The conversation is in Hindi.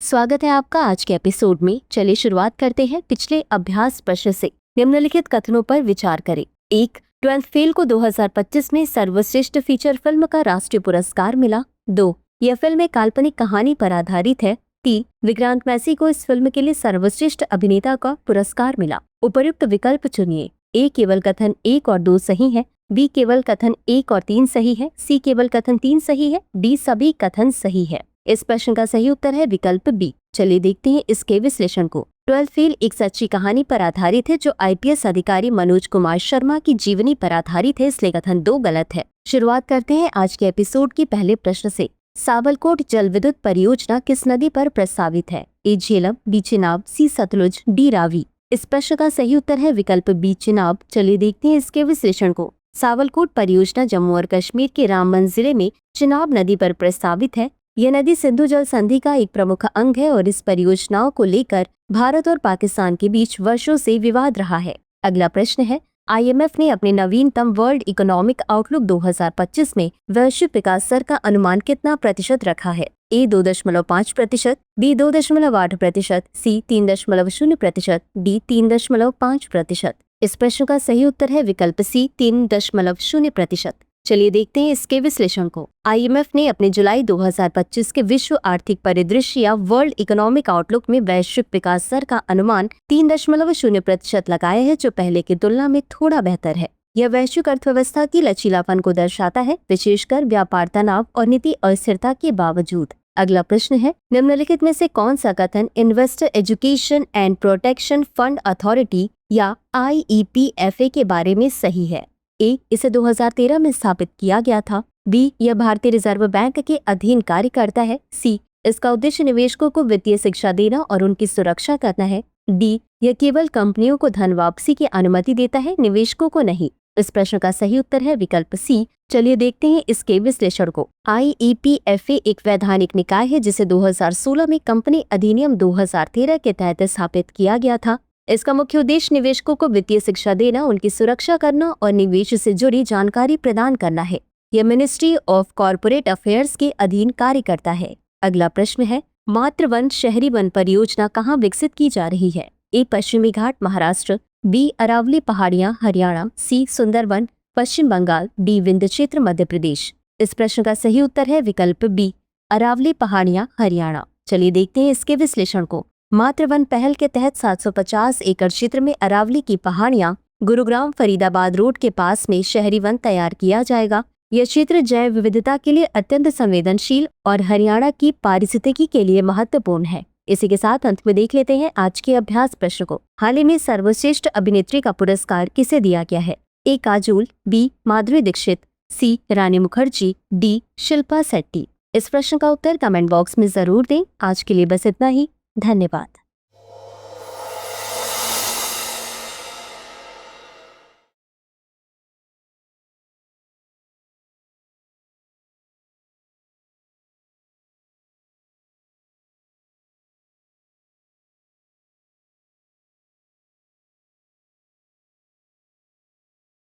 स्वागत है आपका आज के एपिसोड में। चलिए शुरुआत करते हैं पिछले अभ्यास प्रश्न से। निम्नलिखित कथनों पर विचार करें। 1. 12th फेल को 2025 में सर्वश्रेष्ठ फीचर फिल्म का राष्ट्रीय पुरस्कार मिला। 2. यह फिल्म एक काल्पनिक कहानी पर आधारित है। 3. विक्रांत मैसी को इस फिल्म के लिए सर्वश्रेष्ठ अभिनेता का पुरस्कार मिला। उपर्युक्त विकल्प चुनिए। ए केवल कथन 1 और 2 सही है, बी केवल कथन 1 और 3 सही है, सी केवल कथन 3 सही है, डी सभी कथन सही है। इस प्रश्न का सही उत्तर है विकल्प बी। चलिए देखते हैं इसके विश्लेषण को। 12th फेल एक सच्ची कहानी पर आधारित है जो आईपीएस अधिकारी मनोज कुमार शर्मा की जीवनी पर आधारित है, इसलिए कथन 2 गलत है। शुरुआत करते हैं आज के एपिसोड के पहले प्रश्न से। साबलकोट जल विद्युत परियोजना किस नदी पर प्रस्तावित है? ए झेलम, बी चिनाब, सी सतलुज, डी रावी। इस प्रश्न का सही उत्तर है विकल्प बी चिनाब। चलिए देखते हैं इसके विश्लेषण को। साबलकोट परियोजना जम्मू और कश्मीर के रामबन जिले में चिनाब नदी पर प्रस्तावित है। यह नदी सिंधु जल संधि का एक प्रमुख अंग है और इस परियोजनाओं को लेकर भारत और पाकिस्तान के बीच वर्षों से विवाद रहा है। अगला प्रश्न है, आईएमएफ ने अपने नवीनतम वर्ल्ड इकोनॉमिक आउटलुक 2025 में वैश्विक विकास दर का अनुमान कितना प्रतिशत रखा है? ए 2.5%, बी 2.8%, सी 3.0%, डी 3.5%। इस प्रश्न का सही उत्तर है विकल्प सी 3.0%। चलिए देखते हैं इसके विश्लेषण को। आईएमएफ ने अपने जुलाई 2025 के विश्व आर्थिक परिदृश्य या वर्ल्ड इकोनॉमिक आउटलुक में वैश्विक विकास दर का अनुमान 3.0% लगाया है, जो पहले की तुलना में थोड़ा बेहतर है। यह वैश्विक अर्थव्यवस्था की लचीलापन को दर्शाता है, विशेषकर व्यापार तनाव और नीति अस्थिरता के बावजूद। अगला प्रश्न है, निम्नलिखित में से कौन सा कथन investor education and protection fund authority या IEPFA के बारे में सही है? ए, इसे 2013 में स्थापित किया गया था। बी, यह भारतीय रिजर्व बैंक के अधीन कार्य करता है। सी, इसका उद्देश्य निवेशकों को वित्तीय शिक्षा देना और उनकी सुरक्षा करना है। डी, यह केवल कंपनियों को धन वापसी की अनुमति देता है, निवेशकों को नहीं। इस प्रश्न का सही उत्तर है विकल्प सी। चलिए देखते हैं इसके विश्लेषण को। IEPFA एक वैधानिक निकाय है जिसे 2016 में कंपनी अधिनियम 2013 के तहत स्थापित किया गया था। इसका मुख्य उद्देश्य निवेशकों को वित्तीय शिक्षा देना, उनकी सुरक्षा करना और निवेश से जुड़ी जानकारी प्रदान करना है। यह मिनिस्ट्री ऑफ कॉर्पोरेट अफेयर्स के अधीन कार्य करता है। अगला प्रश्न है, मातृवन शहरी वन परियोजना कहाँ विकसित की जा रही है? ए, पश्चिमी घाट महाराष्ट्र, बी अरावली पहाड़ियां हरियाणा, सी सुंदरवन पश्चिम बंगाल, डी विंध्य क्षेत्र मध्य प्रदेश। इस प्रश्न का सही उत्तर है विकल्प बी, अरावली पहाड़ियां हरियाणा। चलिए देखते हैं इसके विश्लेषण को। मातृवन पहल के तहत 750 एकड़ क्षेत्र में अरावली की पहाड़ियां गुरुग्राम फरीदाबाद रोड के पास में शहरी वन तैयार किया जाएगा। यह क्षेत्र जैव विविधता के लिए अत्यंत संवेदनशील और हरियाणा की पारिस्थितिकी के लिए महत्वपूर्ण है। इसी के साथ अंत में देख लेते हैं आज के अभ्यास प्रश्न को। हाल ही में सर्वश्रेष्ठ अभिनेत्री का पुरस्कार किसे दिया गया है? ए काजोल, बी माधुरी दीक्षित, सी रानी मुखर्जी, डी शिल्पा शेट्टी। इस प्रश्न का उत्तर कमेंट बॉक्स में जरूर दें। आज के लिए बस इतना ही। धन्यवाद।